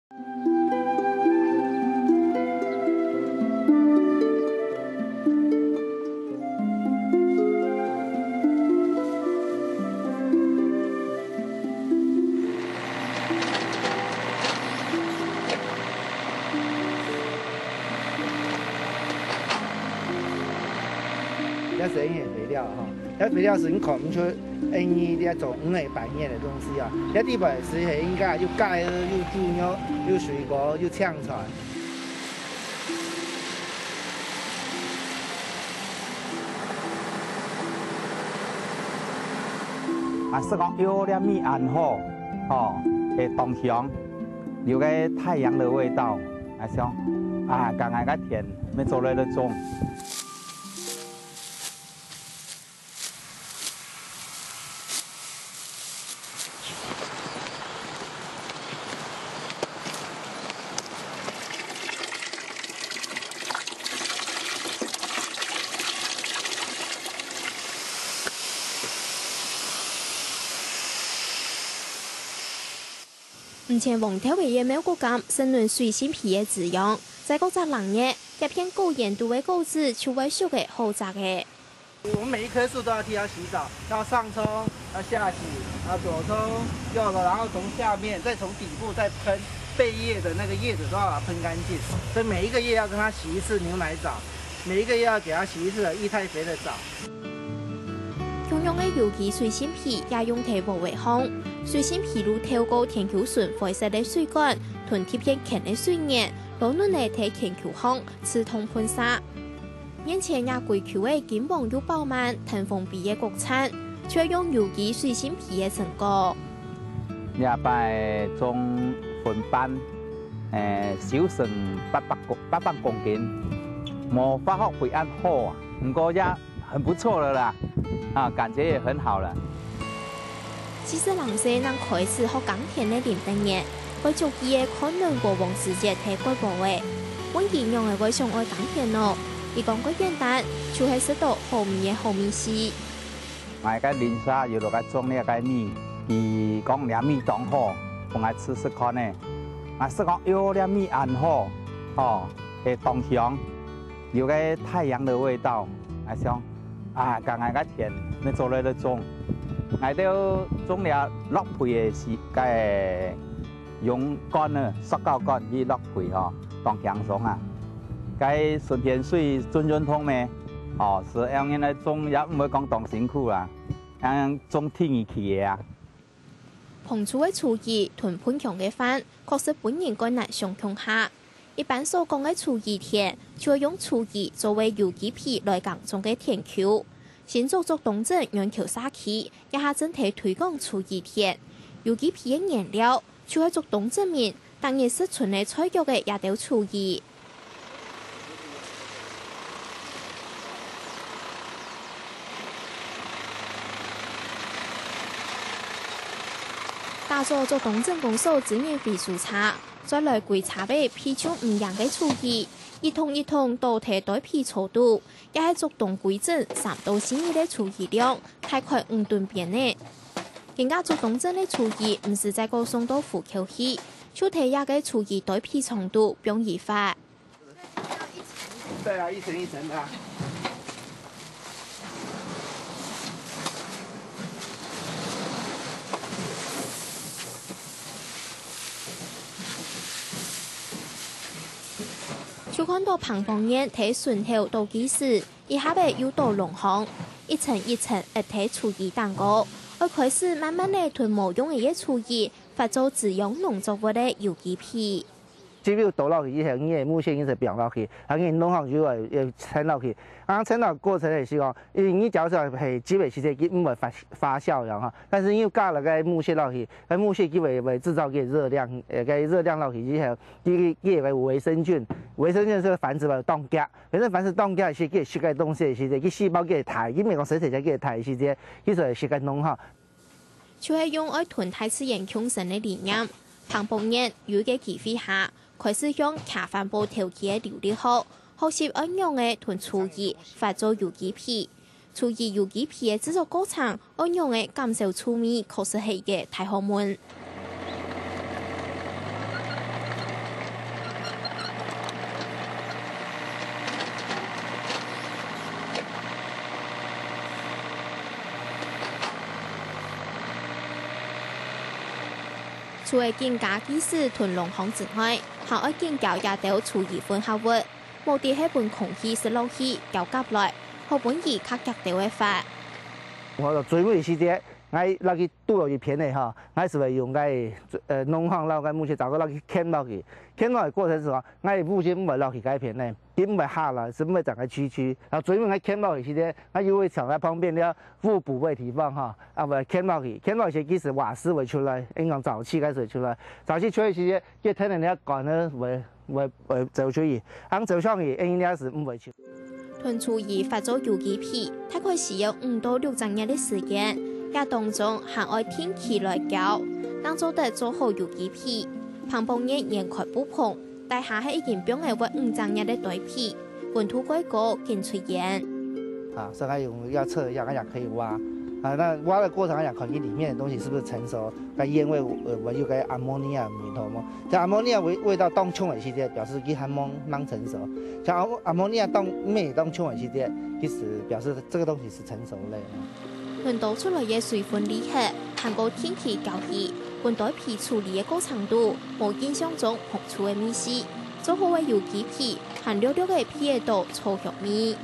这是因肥料哈，这肥料是你看不出，你这种5个板叶的东西啊，这地板是应该又钙又猪肉又水果又羟菜。是讲有点米安好，的冬香，有个太阳的味道，像刚刚个田没做来的种。目前黄头为嘅苗果柑生论水仙皮嘅滋养，在各只冷热，一片高盐度嘅果子就会熟嘅好杂嘅。我们每一棵树都要替它洗澡，要上冲，要下洗，要左冲右了，然后从下面再从底部再喷背叶的那个叶子都要把它喷干净。所以每一个叶要跟它洗一次牛奶澡，每一个叶要给它洗一次液态肥的澡。同样嘅有机水仙皮也用嚟保卫烘，水仙皮如透过田球笋灰色嘅水管，囤贴片强嘅水液，攞嫩嚟睇田球烘，刺痛喷洒。眼前也贵球嘅金黄又饱满、腾风鼻嘅国产，却用有机水仙皮嘅成果。也拜种分班，小成800公斤，冇发酵会按好啊，不过也很不错了啦。感觉也很好了。其实人生能开始学耕田的林登业，为足伊的可能过往时节提过部位。阮形容的为上爱耕田咯，伊讲过简单，就系识到好米的好米丝。我个林沙有落个种呢个米，伊讲两米当好，我来试试看呢。是讲有两米安好，的冬香，有个太阳的味道，像。刚刚个田没做来的种，我都种了落皮的时，个用杆呢，塑胶杆去落皮当香松啊。个顺田水准润通呢，是让人来种也唔会讲当辛苦啦，让种天然气的啊。烹煮的厨艺同喷强的饭，确实本人个难相抗下。一般所讲的厨艺田，就会用厨艺作为有机皮来耕种的田球。先做冬整用球撒起，一下整体推广厨艺田。有机皮的原料，就会做冬整面，当然是纯的菜肉的也都厨艺。打造做冬整公所资源费蔬菜，再来规茶尾批出唔样嘅厨艺。一桶一桶倒提袋皮粗度，也係做冬规整3到4日的厨艺量，大概5吨边呢。人家做冬整的厨艺，唔是在個送到虎口去，就睇下嘅廚藝袋皮長度容易發。对啊，一层一层的。就看到旁方人睇順頭倒計時，一下尾又倒龍行，一層一層一睇廚藝蛋糕，而開始慢慢地吞冇用嘅廚藝，發做自用農作物嘅有機皮。只要倒落去以後，你嘅木屑已經變落去，啊，你弄好之後又沉落去，啊，沉落過程係是講，你假如說係只為時間佢唔會發酵然後，但是因為加了個木屑落去，個木屑佢會製造個熱量，個熱量落去之後，佢會有維生菌，維生菌是繁殖嘅當家，反正凡是當家是佢食嘅東西嘅時間，佢細胞佢睇，佢唔係講死死隻佢睇時間，佢就係食嘅弄好。就係用愛囤太自然強身嘅理念，旁方人有嘅機會下。開始向卡飯煲條件嘅料理好，學習按樣嘅囤廚藝發做有機皮。廚藝有機皮嘅製作過程，按樣嘅感受廚味，確實係嘅大學問。除了增加技师囤农行之外，还要建教也到厨艺分校活，目的係本空氣是落去交夾來，好本意較腳到嘅法。我就最尾時節，我落去拄落去片的哈，我是會用農行落個目前找個落去牽落去，牽落去過程時候，我目前唔會落去改片的，點唔會下來，是唔會整個區，然後最尾我牽落去時節，我又會藏在旁邊了互補嘅地方哈，啊唔牽落去其實瓦斯會出來，應該沼氣開始出來，沼氣出來時節，即睇人哋趕呢會走出去，按走上去應該是唔會出。囤廚藝發做油雞皮，大概需要5到6整日的時間，也當中還愛天氣來攪，當做得做好油雞皮。旁旁熱研開不碰，大下係已經變係為5整日的堆皮，溫度過高見出煙。啊，所以要測一下，看可以挖。啊，那挖的過程來講，看你裡面的東西是不是成熟，個煙味我有個阿摩尼亞味道嘛。像阿摩尼亞味道當沖的時間，表示佢還蠻成熟。像阿摩尼亞當沖的時間，其實表示這個東西是成熟類。輪到出來嘅水分離合，含個天氣較熱，本堆皮處理嘅高程度，無印象中學出嘅味絲，做好嘅油雞皮，含溜溜嘅皮嘅度粗肉味。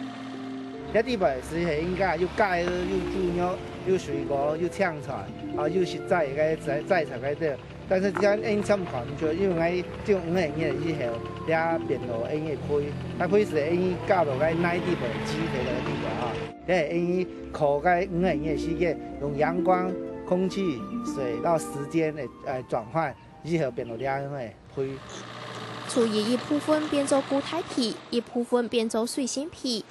一啲咪是係應該又蓋又豬肉又水果又青菜啊又實在嘅在場嘅啲，但是將因參考唔出，因為我種5個月以後，也變到因嘅配，啊配是因教到個奶啲部雞皮嘅地方啊，因因靠個5個月時間用陽光、空氣、水到時間嚟轉換，以後變到兩樣嘅配。廚藝一部分變做固態皮，一部分變做水仙皮。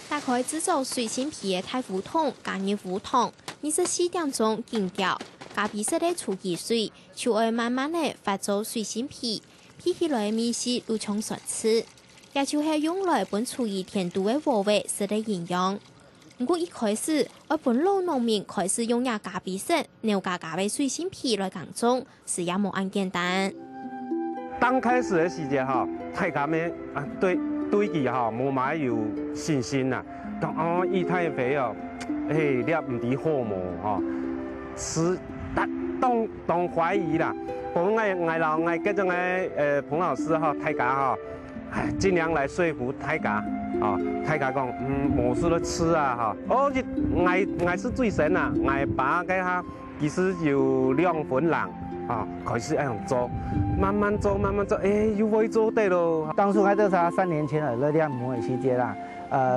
打開製造水仙皮嘅大壺桶，加入壺桶，24點鐘建攪，加皮色嘅廚藝水，就會慢慢地發做水仙皮，皮起來嘅味絲如像酸刺，也就係用來本廚藝甜度嘅和味食嘅營養。不過一開始，我本老農民開始用加皮色、牛加嘅水仙皮來耕種，是也冇咁簡單。剛開始嘅時節哈，太監咩啊對佢哈冇買有信心啦，講伊太肥哦，你唔啲好冇哈，是當懷疑啦。我跟住彭老師哈太監哈，盡量來說服太監啊，太監講冇事都吃啊哈，我是最神啦，我把佢哈其實有2分人。啊，開始這樣做，慢慢做，又會做對咯。當初我都是3年前的那2畝的時間啦，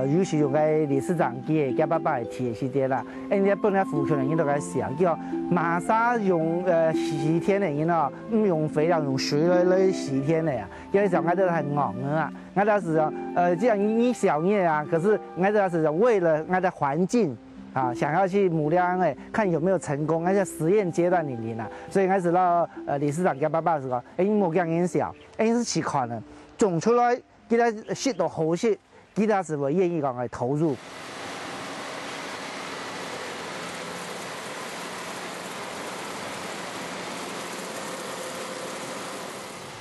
尤其用個理事長給嘅爸爸提的時間啦，人家本來富強的人都喺想，叫馬上用洗天的人哦，唔用肥料，用水來洗天的呀。有啲時候我都很戇啊，我都是這樣一小業啊，可是我都是為了我的環境。啊，想要去母量看有沒有成功，喺實驗階段裡面啦，所以開始到理事長嘅爸爸時講，冇咁樣小，是試看啦，種出來，佢哋食到好食，佢哋是會願意講嚟投入。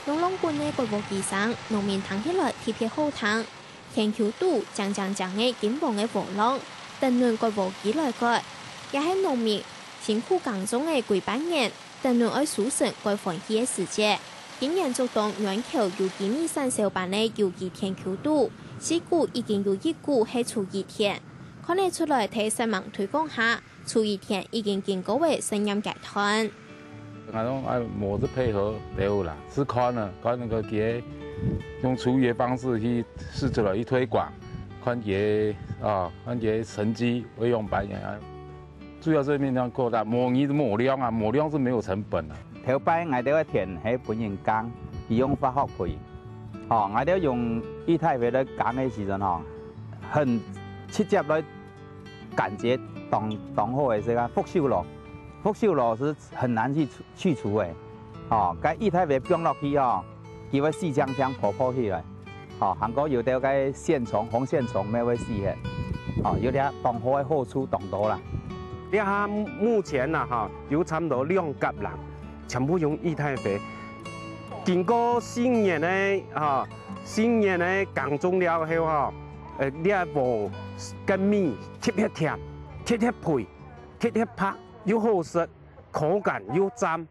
用龍棍嘅掘鑊機上，農民攤起來貼片好攤，田球度將嘅金黃嘅黃浪。等輪掘鑊機來掘，也係農民辛苦耕種嘅幾百年，等輪愛數成幾歡喜嘅時節。今年做當遠球有幾米3小版嘅有機田球度，4股已經有1股係廚藝田，看得出來睇新聞推廣下，廚藝田已經經過為聲音階段。我講愛模子配合就有啦，是看那個佢用廚藝嘅方式去試出來去推廣。看佢成績會用白眼，主要是面量擴大，磨量啊，磨量是沒有成本啊。頭擺我哋嘅田係本人耕，而用化學培，我哋用液態肥來耕嘅時陣很直接來感覺當好嘅時間，腐朽螺是很難去除嘅，個液態肥放落去佢會細漿漿破起來。韓國有啲個線蟲、紅線蟲咩會死嘅，有啲當好嘅好處當多啦。你看目前啦有差唔多2甲人，全部用液態肥。經過4年嘅耕種了後猎无跟米特别甜，特别配，特别拍又好食，口感又赞。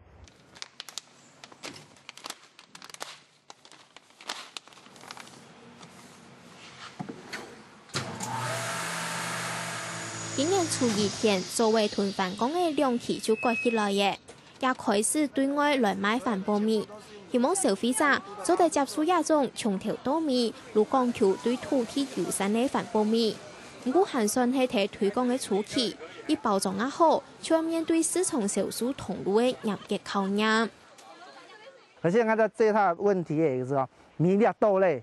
今年初二天，作为囤飯工嘅兩期就過起來嘅，也開始對外來買飯苞米，希望消費者做得接受一種從頭到尾如講求對土地友善嘅飯苞米。不過還算係睇推廣嘅初期，以包裝也好，卻面對市場銷售通路嘅嚴格考驗。而且按照最大的問題也是講米粒豆類。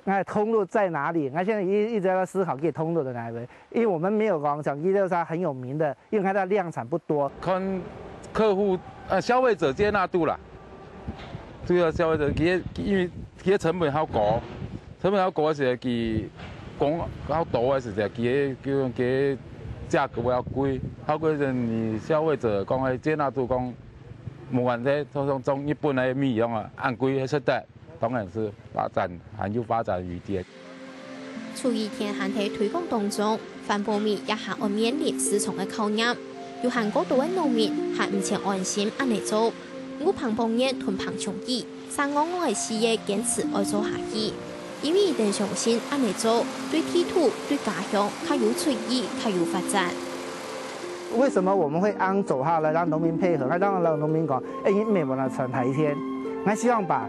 那通路在哪里？那现在一直在思考可以通路在哪里，因为我们没有讲讲一六三很有名的，因为它的量产不多。看客户消费者接纳度啦，主要消費者因為佢成本較高，成本較高嘅時候佢講較多嘅時候佢價格比較貴，好過你消費者講係接納度講冇問題，從一般嘅米樣啊按貴係實得。當然是還有發展餘地。初二天還喺推廣當中，飯苞米也係要面臨市場嘅考驗，有很多嘅農民係唔前安心安尼做，我旁幫人囤棚充飢，三我嘅事業堅持愛做下去，因為一定相信安尼做對地土對家鄉較有出益，較有發展。為什麼我們會按走下來讓農民配合？讓農民講，你沒辦法傳台天。我希望把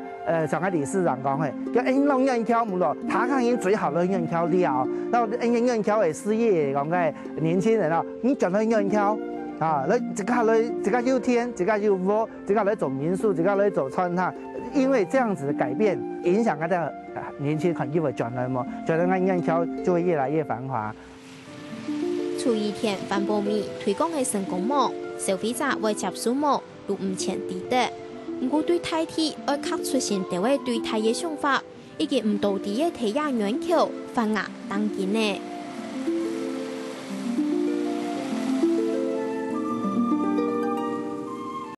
上海理事長講嘅，叫弄人口唔落，他看已經最好的人口了，然後人口嘅事業講嘅年輕人啊，你講到人口啊，你自家有田，自家有屋，自家來做民宿，自家來做餐廳，因為這樣子的改變，影響佢的年輕人就會轉來嘛，轉來人口就會越來越繁華。初二天飯苞米推廣嘅成功麼？消費者會接受麼？都唔前抵得。不過對大體要確出現地位對待嘅想法，以及唔到底嘅體驗人口反而當然呢。